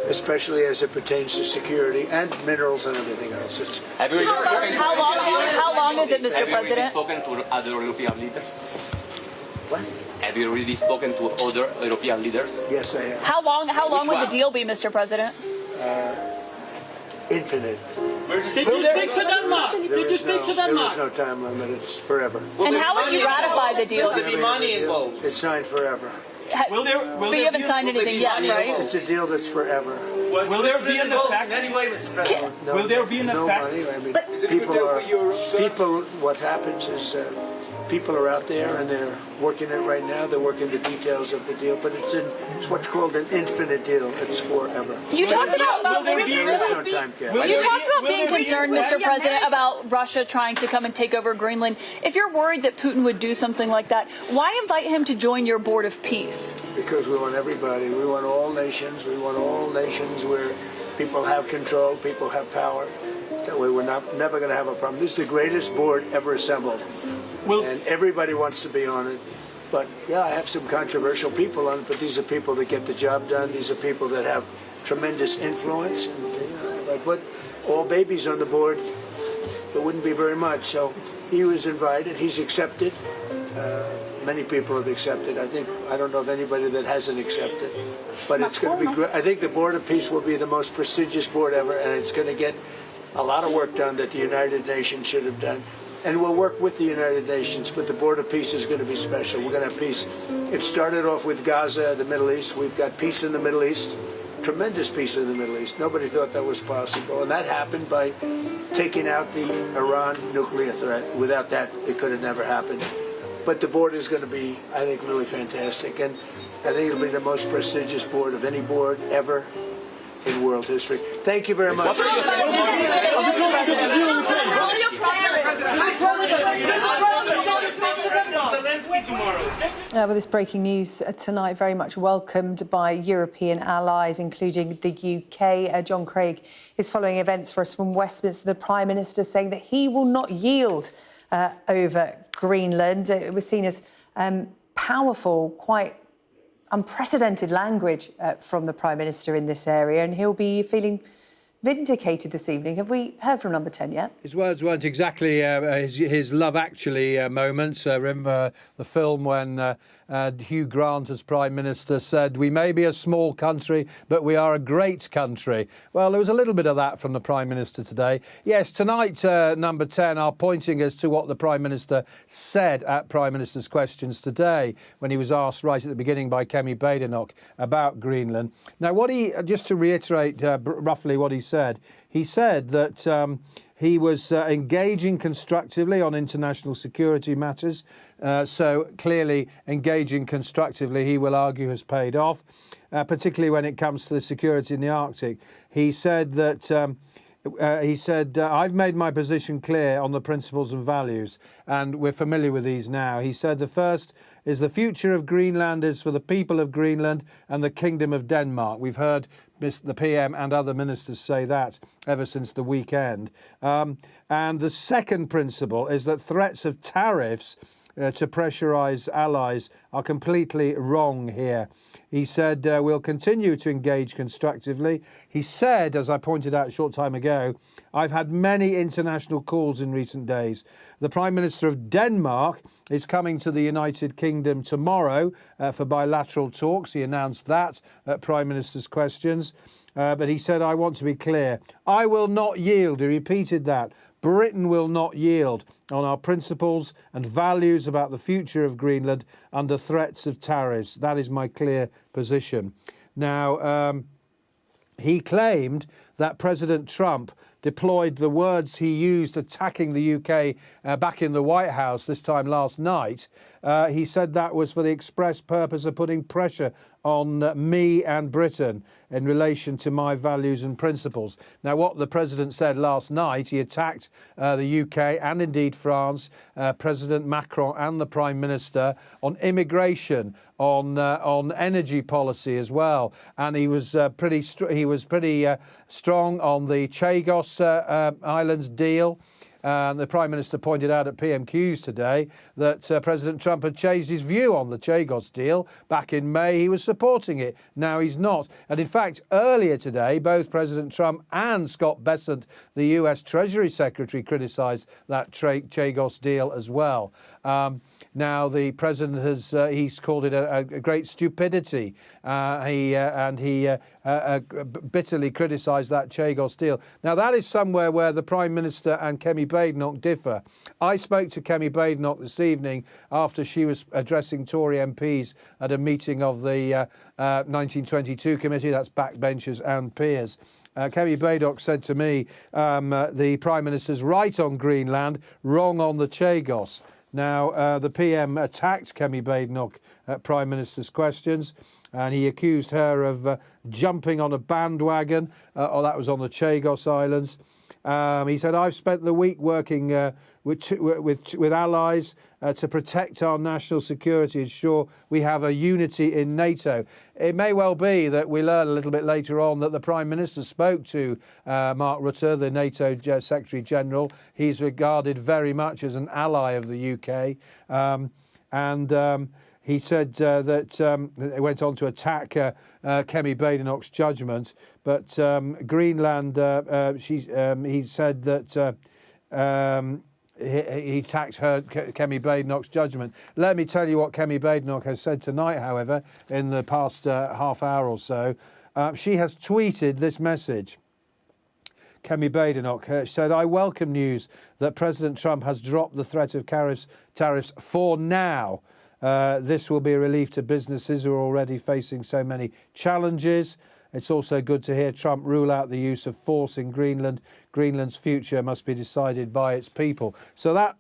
especially as it pertains to security and minerals and everything else. How long is it, Mr. President? Have you already spoken to other European leaders? What? Have you already spoken to other European leaders? Yes, I have. How long would the deal be, Mr. President? Infinite. Did you speak to Denmark? Did you speak to Denmark? There is no time limit. It's forever. And how would you ratify the deal? Will there be money involved? It's signed forever. But you haven't signed anything yet, right? It's a deal that's forever. Will there be an effect? In any way, Mr. President? No, will there be an effect? No money. I mean, what happens is people are out there and they're working it right now. They're working the details of the deal, but it's what's called an infinite deal. It's forever. You talked about There's no time cap. You talked about being concerned, Mr. President, about Russia trying to come and take over Greenland. If you're worried that Putin would do something like that, why invite him to join your board of peace? Because we want everybody. We want all nations. We want all nations where people have control, people have power. That way we're never going to have a problem. This is the greatest board ever assembled. And everybody wants to be on it. But, yeah, I have some controversial people on it, but these are people that get the job done. These are people that have tremendous influence. And, if I put all babies on the board, it wouldn't be very much. So he was invited. He's accepted. Many people have accepted. I don't know of anybody that hasn't accepted. But it's going to be great. I think the Board of Peace will be the most prestigious board ever, and it's going to get a lot of work done that the United Nations should have done. And we'll work with the United Nations, but the Board of Peace is going to be special. We're going to have peace. It started off with Gaza, the Middle East. We've got peace in the Middle East, tremendous peace in the Middle East. Nobody thought that was possible. And that happened by taking out the Iran nuclear threat. Without that, it could have never happened. But the board is going to be, I think, really fantastic. And I think it'll be the most prestigious board of any board ever in world history. Thank you very much. Well, this breaking news tonight very much welcomed by European allies, including the UK. John Craig is following events for us from Westminster. The Prime Minister saying that he will not yield over Greenland. It was seen as powerful, quite unprecedented language from the Prime Minister in this area, and he'll be feeling vindicated this evening. Have we heard from Number 10 yet? His words weren't exactly his Love Actually moment. Remember the film when Hugh Grant, as Prime Minister, said, "We may be a small country, but we are a great country." Well, there was a little bit of that from the Prime Minister today. Yes, tonight, Number 10 are pointing us to what the Prime Minister said at Prime Minister's Questions today when he was asked right at the beginning by Kemi Badenoch about Greenland. Now, just to reiterate roughly what he said that he was engaging constructively on international security matters. So clearly engaging constructively, he will argue, has paid off, particularly when it comes to the security in the Arctic. He said that I've made my position clear on the principles and values, and we're familiar with these now. He said the first is the future of Greenland is for the people of Greenland and the Kingdom of Denmark. We've heard the PM and other ministers say that ever since the weekend. And the second principle is that threats of tariffs to pressurise allies are completely wrong here. He said we'll continue to engage constructively. He said, as I pointed out a short time ago, I've had many international calls in recent days. The Prime Minister of Denmark is coming to the United Kingdom tomorrow for bilateral talks. He announced that at Prime Minister's Questions. But he said, I want to be clear. I will not yield. He repeated that. Britain will not yield on our principles and values about the future of Greenland under threats of tariffs. That is my clear position. Now, he claimed that President Trump deployed the words he used attacking the UK back in the White House this time last night. He said that was for the express purpose of putting pressure on me and Britain in relation to my values and principles. Now, what the President said last night, he attacked the UK and indeed France, President Macron and the Prime Minister on immigration, on energy policy as well, and he was pretty strong on the Chagos Islands deal. The Prime Minister pointed out at PMQs today that President Trump had changed his view on the Chagos deal. Back in May, he was supporting it. Now he's not. And in fact, earlier today, both President Trump and Scott Bessent, the US Treasury Secretary, criticised that Chagos deal as well. Now, the President has he's called it a great stupidity. He bitterly criticised that Chagos deal. Now, that is somewhere where the Prime Minister and Kemi Badenoch differ. I spoke to Kemi Badenoch this evening after she was addressing Tory MPs at a meeting of the 1922 committee, that's backbenchers and peers. Kemi Badenoch said to me, the Prime Minister's right on Greenland, wrong on the Chagos. Now, the PM attacked Kemi Badenoch at Prime Minister's Questions, and he accused her of jumping on a bandwagon, that was on the Chagos Islands. He said, I've spent the week working with allies to protect our national security, ensure we have a unity in NATO. It may well be that we learn a little bit later on that the Prime Minister spoke to Mark Rutte, the NATO Secretary General. He's regarded very much as an ally of the UK. He said that it went on to attack Kemi Badenoch's judgment, but Greenland, he said that he attacked Kemi Badenoch's judgment. Let me tell you what Kemi Badenoch has said tonight, however, in the past half hour or so. She has tweeted this message. Kemi Badenoch said, I welcome news that President Trump has dropped the threat of tariffs for now. This will be a relief to businesses who are already facing so many challenges. It's also good to hear Trump rule out the use of force in Greenland. Greenland's future must be decided by its people. So that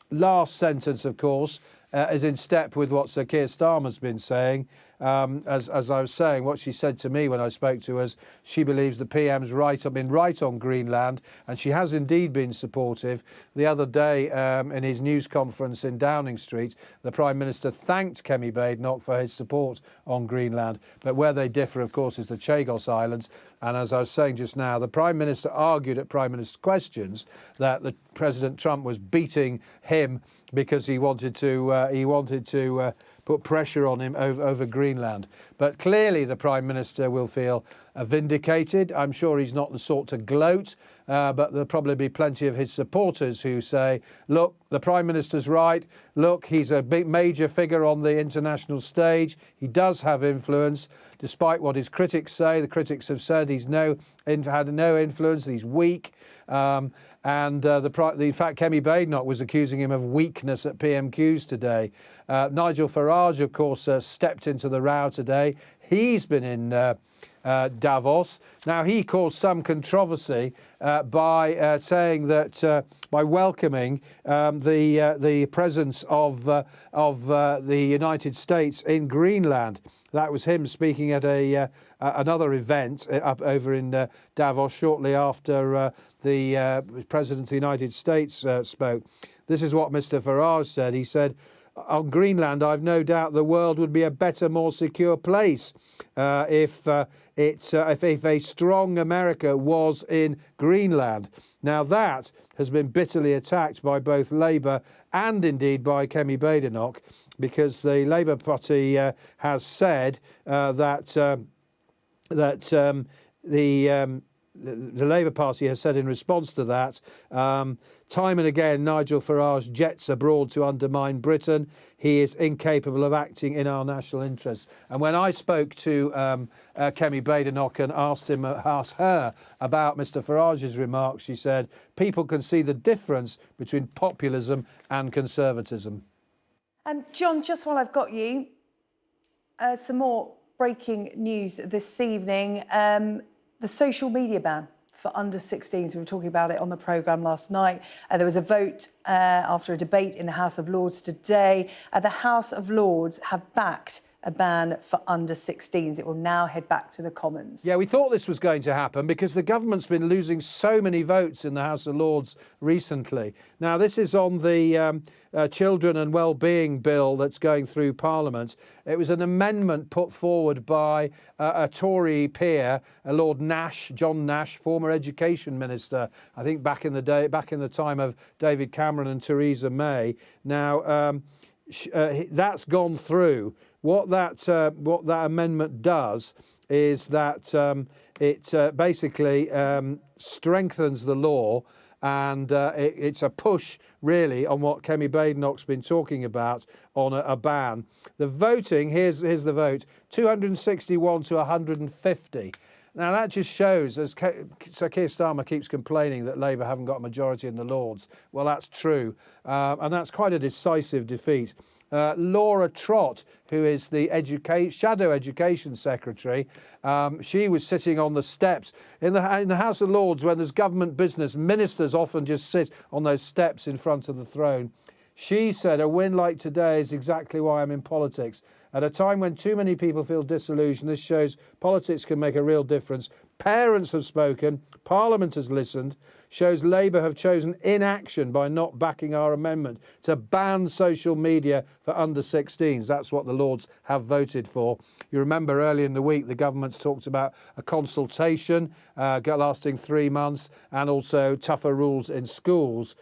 last sentence, of course, is in step with what Sir Keir Starmer's been saying. As I was saying, what she said to me when I spoke to her is she believes the PM's been right on Greenland, and she has indeed been supportive. The other day, in his news conference in Downing Street, the Prime Minister thanked Kemi Badenoch for his support on Greenland. But where they differ, of course, is the Chagos Islands. And as I was saying just now, the Prime Minister argued at Prime Minister's Questions that President Trump was beating him because he wanted to put pressure on him over Greenland. But clearly the Prime Minister will feel vindicated. I'm sure he's not the sort to gloat, but there'll probably be plenty of his supporters who say, look, the Prime Minister's right. Look, he's a big major figure on the international stage. He does have influence, despite what his critics say. The critics have said he's had no influence, he's weak. In fact, Kemi Badenoch was accusing him of weakness at PMQs today. Nigel Farage, of course, stepped into the row today. He's been in Davos. Now, he caused some controversy by saying that by welcoming the presence of the United States in Greenland. That was him speaking at another event up over in Davos shortly after the President of the United States spoke. This is what Mr. Farage said. He said, on Greenland, I've no doubt the world would be a better, more secure place if a strong America was in Greenland. Now that has been bitterly attacked by both Labour and indeed by Kemi Badenoch, because the Labour Party has said that the Labour Party has said in response to that, time and again, Nigel Farage jets abroad to undermine Britain. He is incapable of acting in our national interests. And when I spoke to Kemi Badenoch and asked her about Mr. Farage's remarks, she said, people can see the difference between populism and conservatism. John, just while I've got you, some more breaking news this evening. The social media ban for under 16s. We were talking about it on the programme last night. There was a vote after a debate in the House of Lords today. The House of Lords have backed a ban for under 16s. It will now head back to the Commons. Yeah, we thought this was going to happen because the government's been losing so many votes in the House of Lords recently. Now, this is on the Children and Wellbeing Bill that's going through Parliament. It was an amendment put forward by a Tory peer, Lord Nash, John Nash, former Education Minister, I think back in the time of David Cameron and Theresa May. Now, that's gone through. What that amendment does is that it basically strengthens the law, and it's a push really on what Kemi Badenoch's been talking about on a ban. The voting, here's the vote, 261 to 150. Now, that just shows, as Sir Keir Starmer keeps complaining that Labour haven't got a majority in the Lords. Well, that's true, and that's quite a decisive defeat. Laura Trott, who is the Shadow Education Secretary, she was sitting on the steps. In the House of Lords, when there's government business, ministers often just sit on those steps in front of the throne. She said, a win like today is exactly why I'm in politics. At a time when too many people feel disillusioned, this shows politics can make a real difference. Parents have spoken, Parliament has listened, shows Labour have chosen inaction by not backing our amendment to ban social media for under 16s. That's what the Lords have voted for. You remember earlier in the week, the government's talked about a consultation lasting 3 months and also tougher rules in schools.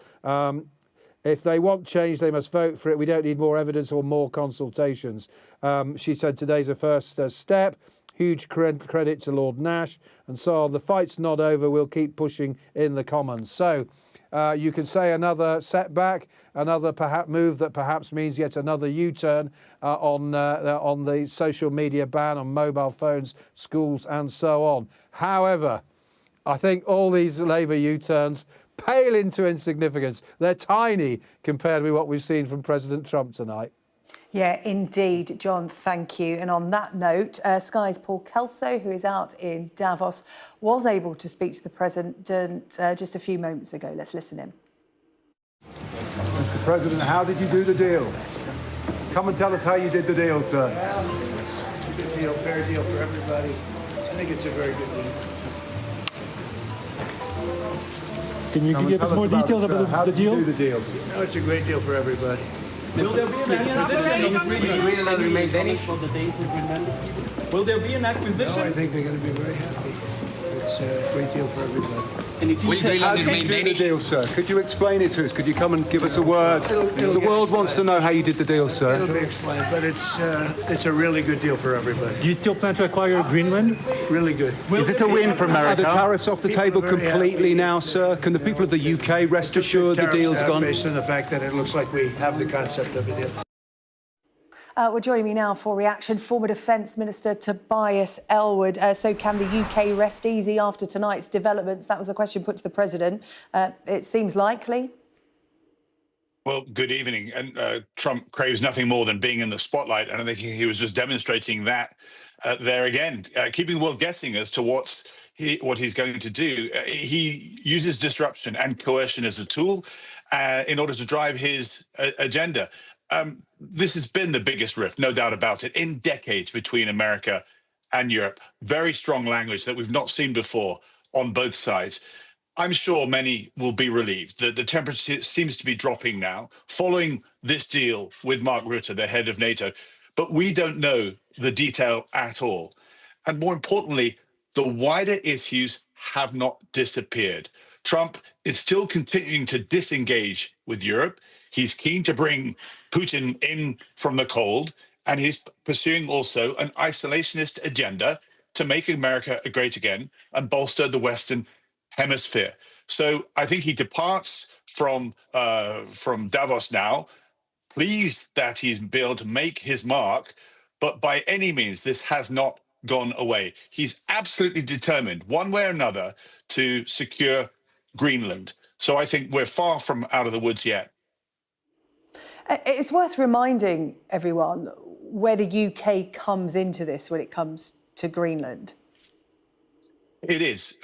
If they want change, they must vote for it. We don't need more evidence or more consultations. She said today's a first step. Huge credit to Lord Nash and so on. The fight's not over. We'll keep pushing in the Commons. So you can say another setback, another move that perhaps means yet another U-turn on the social media ban on mobile phones, schools and so on. However, I think all these Labour U-turns pale into insignificance. They're tiny compared with what we've seen from President Trump tonight. Yeah, indeed, John, thank you. And on that note, Sky's Paul Kelso, who is out in Davos, was able to speak to the President just a few moments ago. Let's listen in. Mr. President, how did you do the deal? Come and tell us how you did the deal, sir. Well, it's a good deal, fair deal for everybody. I think it's a very good deal. Can you give us more details about the deal? Do the deal? No, it's a great deal for everybody. Will there be Greenland remain Danish? Will there be an acquisition? No, I think they're going to be very happy. it's a great deal for everybody. How did you do the deal, sir? Could you explain it to us? Could you come and give us a word? The world wants to know how you did the deal, sir. It'll be explained, but it's a really good deal for everybody. Do you still plan to acquire Greenland? Really good. Is it a win for America? Are the tariffs off the table completely now, sir? Can the people of the UK rest assured the deal's gone? Based on the fact that it looks like we have the concept of a deal. Well, joining me now for reaction, former Defence Minister Tobias Ellwood. So can the UK rest easy after tonight's developments? That was a question put to the President. It seems likely. Well, good evening. And Trump craves nothing more than being in the spotlight. And I think he was just demonstrating that there again, keeping the world guessing as to what he's going to do. He uses disruption and coercion as a tool in order to drive his agenda. This has been the biggest rift, no doubt about it, in decades between America and Europe. Very strong language that we've not seen before on both sides. I'm sure many will be relieved that the temperature seems to be dropping now following this deal with Mark Rutte, the head of NATO. But we don't know the detail at all. And more importantly, the wider issues have not disappeared. Trump is still continuing to disengage with Europe. He's keen to bring Putin in from the cold, and he's pursuing also an isolationist agenda to make America great again and bolster the Western Hemisphere. So I think he departs from Davos now, pleased that he's been able to make his mark, but by any means, this has not gone away. He's absolutely determined, one way or another, to secure Greenland. So I think we're far from out of the woods yet. It's worth reminding everyone where the UK comes into this when it comes to Greenland. It is.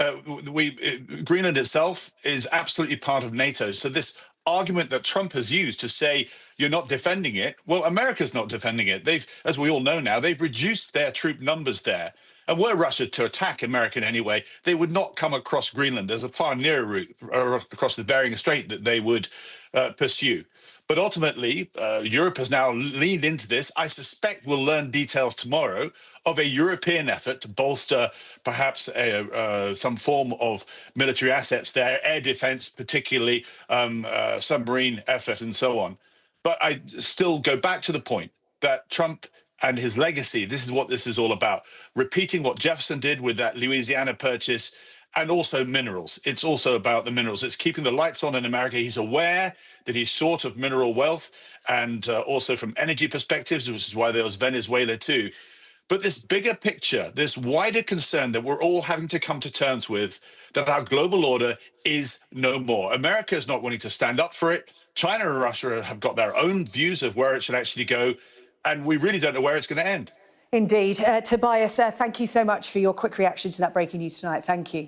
Greenland itself is absolutely part of NATO. So this argument that Trump has used to say you're not defending it, well, America's not defending it. They've, as we all know now, they've reduced their troop numbers there. And were Russia to attack America in any way, they would not come across Greenland. There's a far nearer route across the Bering Strait that they would pursue. But ultimately, Europe has now leaned into this. I suspect we'll learn details tomorrow of a European effort to bolster perhaps some form of military assets there, air defense, particularly submarine effort and so on. But I still go back to the point that Trump and his legacy, this is what this is all about. Repeating what Jefferson did with that Louisiana purchase, and also minerals. It's also about the minerals. It's keeping the lights on in America. He's aware that he's short of mineral wealth and also from energy perspectives, which is why there was Venezuela too. But this bigger picture, this wider concern that we're all having to come to terms with, that our global order is no more. America is not willing to stand up for it. China and Russia have got their own views of where it should actually go, and we really don't know where it's going to end. Indeed. Tobias, thank you so much for your quick reaction to that breaking news tonight. Thank you.